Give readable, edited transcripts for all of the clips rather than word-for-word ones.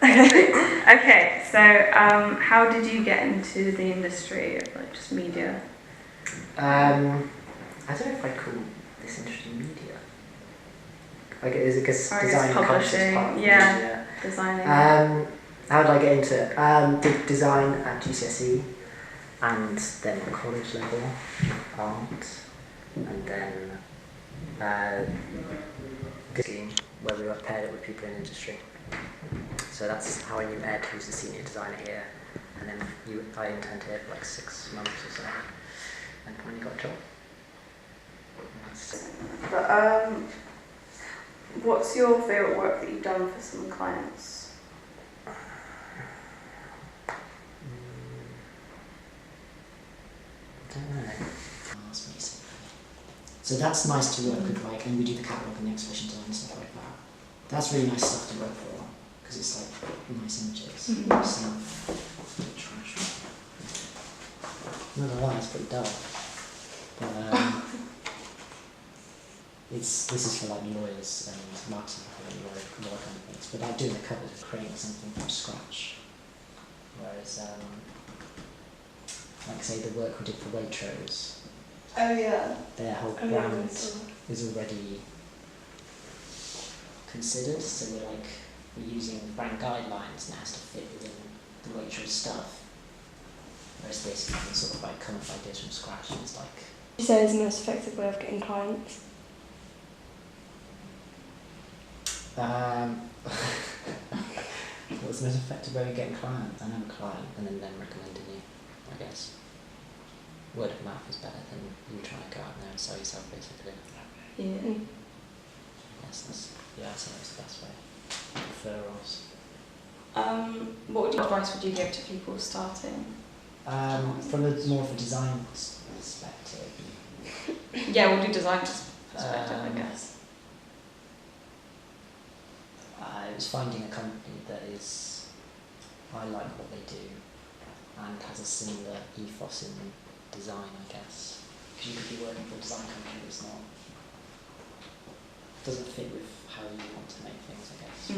Okay, so how did you get into the industry of like just media? I don't know if I'd call this industry media. Like, is it because design and culture is part of media? Designing. How did I get into it? Did design at GCSE, and then college level, art, and then this scheme where we were paired up with people in industry. So that's how I knew Ed, who's the senior designer here, and then I interned here for like 6 months or so, and finally got a job. But what's your favourite work that you've done for some clients? I don't know. So that's nice to work with, like, and we do the catalogue and the exhibition design and stuff like that. That's really nice stuff to work for, because it's like nice images. Trash. Not gonna lie, it's pretty dull. But this is for like lawyers and marketing for law companies. But like doing the covers and creating something from scratch. Whereas, like say the work we did for Waitrose. Oh yeah. Their whole brand is already considered, so we're using brand guidelines and it has to fit within the Waitrose stuff. Whereas this, you can sort of like come up with ideas from scratch, and it's like. Would you say is the most effective way of getting clients? What's the most effective way of getting clients? I know a client and then them recommending you, I guess. Word of mouth is better than you trying to go out there and sell yourself, basically. Yeah. Yes, I'd say that's the best way. Referrals. What advice would you give to people starting? From more of a design perspective. Yeah, we'll do design perspective, I guess. It was finding a company that is, I like what they do, and has a similar ethos in design, I guess. Because you could be working for a design company that's not, doesn't fit with how you want to make things, I guess.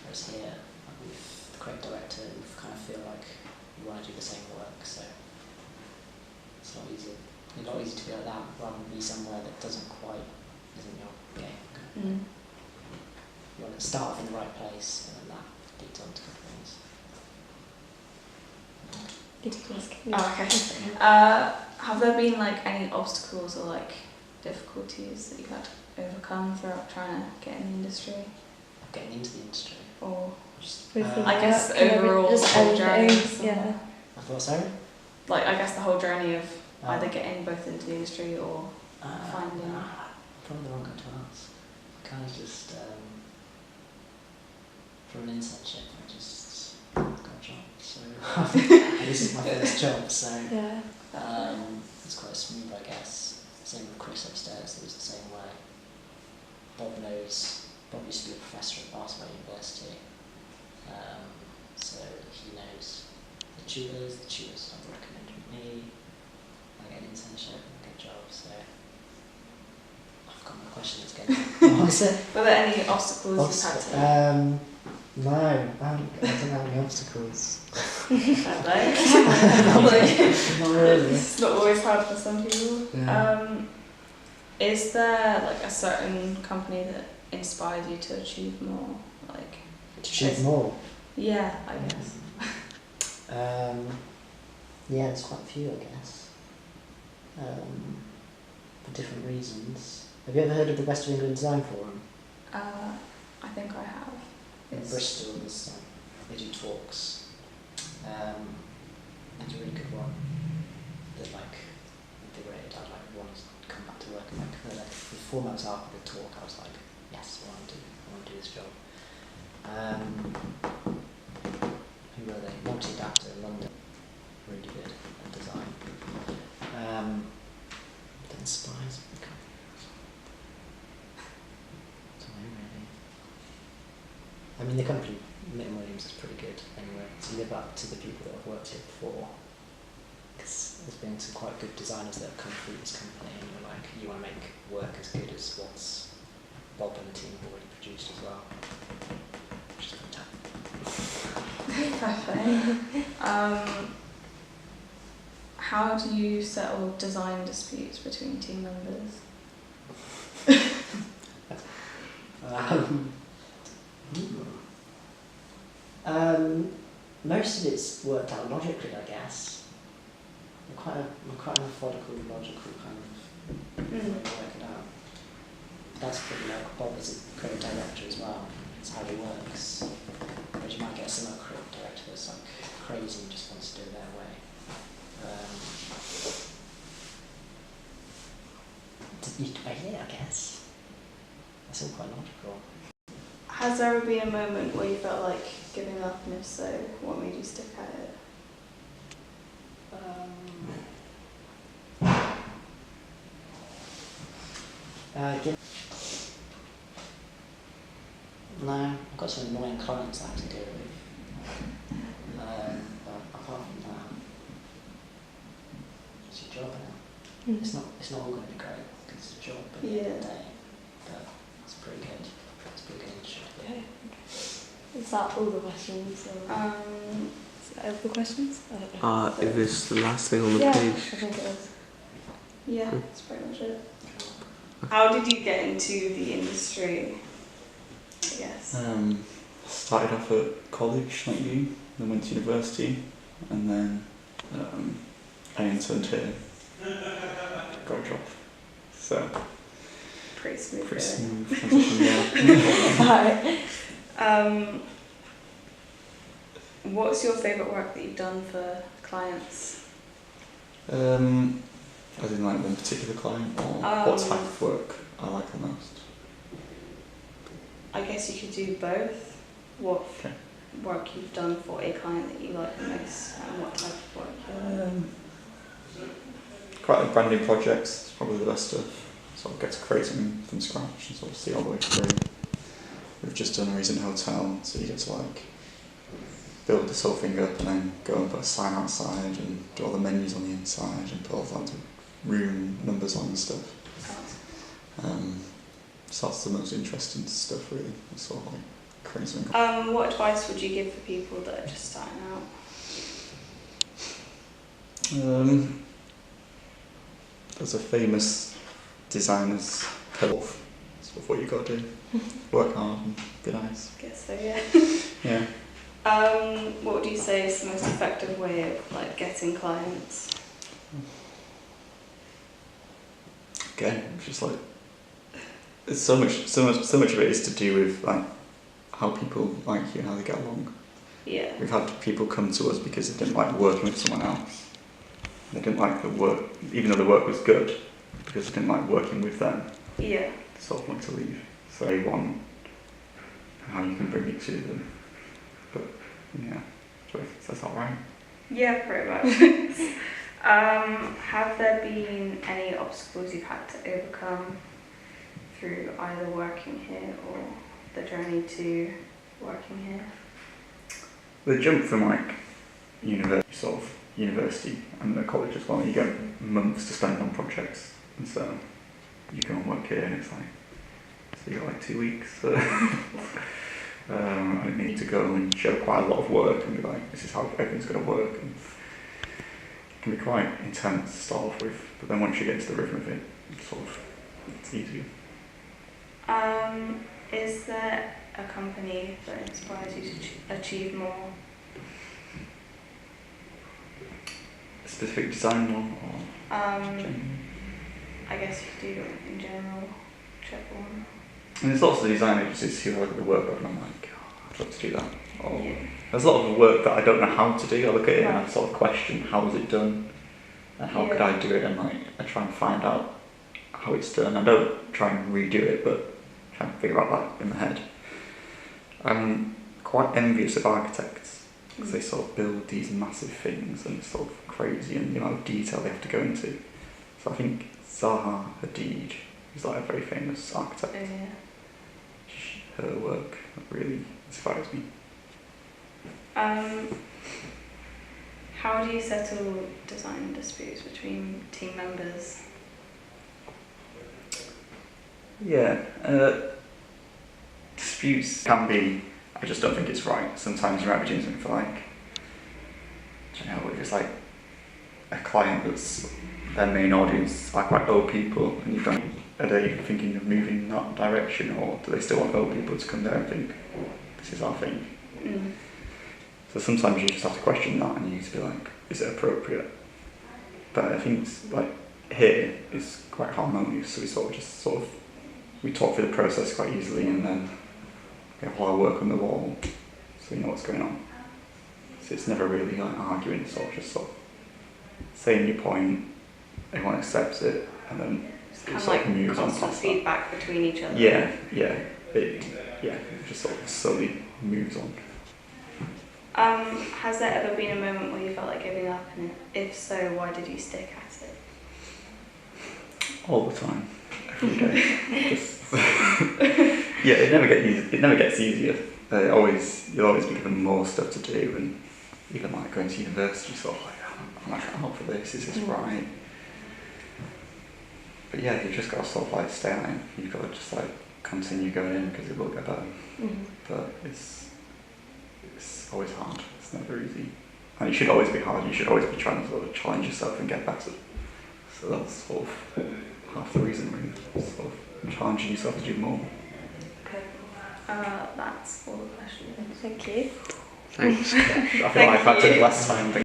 Whereas here, with the creative director, we kind of feel like you want to do the same work, so it's a lot easier. It's a lot easier to be like that rather than be somewhere that isn't your game. You want to start off in the right place, and then that leads on to good things. Oh, okay. Have there been like any obstacles or like difficulties that you've had to overcome throughout trying to get in the industry? Getting into the industry? Or just, I guess overall the whole journey. Yeah. I thought so. Like I guess the whole journey of either getting both into the industry or finding. Probably the wrong guy to ask. Kind of just from an internship, I just got a job. So this is my first job, so it's quite smooth, I guess. Same with Chris upstairs, it was the same way. Bob used to be a professor at Barcelona University, so he knows the tutors have recommended me, I get an internship and I get a job, so I've got my question again. What was it? Were there any obstacles you had to? No, I don't have any obstacles. Not really. It's not always hard for some people. Yeah. Is there like a certain company that inspires you to achieve more? Like to achieve more? Yeah, I guess. Yeah, there's quite a few, I guess. For different reasons. Have you ever heard of the West of England Design Forum? I think I have. In Bristol, they do talks. It's a really good one. That invigorated. I'd want to come back to work and the 4 months after the talk, I was like, yes, I want to do this job. Who were they? Multi-Adapter in London. Really good at design. That inspires me. I mean, the company, Mytton is pretty good anyway, to live up to the people that have worked here before. Because there's been some quite good designers that have come through this company, and you're like, you want to make work as good as what's Bob and the team have already produced as well. Which is fantastic. Fair play. How do you settle design disputes between team members? Most of it's worked out logically, I guess. We're quite a methodical, logical kind of way to work it out. That's pretty like Bob is a creative director as well. It's how he works. But you might get some other creative director that's like crazy and just wants to do it their way. Yeah, I guess. That's all quite logical. Has there ever been a moment where you felt like giving up, and if so, what made you stick at it? No, I've got some annoying clients I have to deal with. But apart from that, it's your job now. It's not all going to be great because it's a job at the end of the day. But it's pretty good. It's a pretty good industry. Okay. Is that all the questions? Is that all the questions? I don't know. Is this the last thing on the yeah, page? I think it is. Yeah, that's pretty much it. How did you get into the industry, I guess? Started off at college like you, then went to university, and then I interned here, got a job. So Pretty smooth. pretty Really. smooth transition there. Alright. What's your favourite work that you've done for clients? As in like one particular client, or what type of work I like the most? I guess you could do both. What Okay. work you've done for a client that you like the most, and what type of work you like? Quite like branding projects, is probably the best stuff. Sort of get to create something from scratch and sort of see all the way through. We've just done a recent hotel, so you get to like build this whole thing up and then go and put a sign outside and do all the menus on the inside and put all the room numbers on and stuff. So that's the most interesting stuff really. It's sort of like creating something. What advice would you give for people that are just starting out? There's a famous designer's pillow. That's what you got to do. Work hard and be nice. I guess so, yeah. Yeah. What would you say is the most effective way of like getting clients? Again, it's just like it's so much of it is to do with like how people like you and how they get along. Yeah. We've had people come to us because they didn't like working with someone else. They didn't like the work, even though the work was good, because they didn't like working with them. Yeah. They sort of want to leave. So they want how you can bring it to them. But yeah, so that's all right. Yeah, pretty much. Have there been any obstacles you've had to overcome through either working here or the journey to working here? The jump from like university and the college as well, you get months to spend on projects, and so you go and work here and it's like, so you got like 2 weeks. I need to go and show quite a lot of work and be like, this is how everything's going to work. And it can be quite intense to start off with, but then once you get into the rhythm of it, it's easier. Is there a company that inspires you to achieve more? A specific design one or general? I guess you could do in general, whichever one. And there's lots of design agencies who look at the work and I'm like, oh, I'd love to do that. Or Yeah. there's a lot of work that I don't know how to do. I look at it and I sort of question how is it done and how could I do it, and like I try and find out how it's done. I don't try and redo it, but try and figure out that in my head. I'm quite envious of architects because they sort of build these massive things and it's sort of crazy and the amount of detail they have to go into. So I think Zaha Hadid is like a very famous architect. Her work really inspires me. How do you settle design disputes between team members? Yeah, disputes can be I just don't think it's right. Sometimes you might be doing something for like, I don't know, if it's like a client that's their main audience are quite old people, and you've got, are they thinking of moving in that direction, or do they still want old people to come there and think, this is our thing? Mm. So sometimes you just have to question that, and you need to be like, is it appropriate? But I think it's like here it's quite harmonious, so we talk through the process quite easily, and then we have a lot of work on the wall, so you know what's going on. So it's never really like arguing, just sort of saying your point, everyone accepts it, and then it sort of moves on past feedback that. Between each other. It just sort of slowly moves on. Has there ever been a moment where you felt like giving up, and if so, why did you stick at it? All the time, every day. It never gets easier. You'll always be given more stuff to do, and even like going to university, sort of like, I can't help for this. Is this right? But yeah, you just got to sort of like stay on it. You've got to just like continue going in, because it will get better. Mm-hmm. But it's always hard. It's never easy, and it should always be hard. You should always be trying to sort of challenge yourself and get better. So that's sort of half the reason, really. Sort of challenging yourself to do more. Okay. That's all the questions. Thank you. Thanks. I feel like I took less time.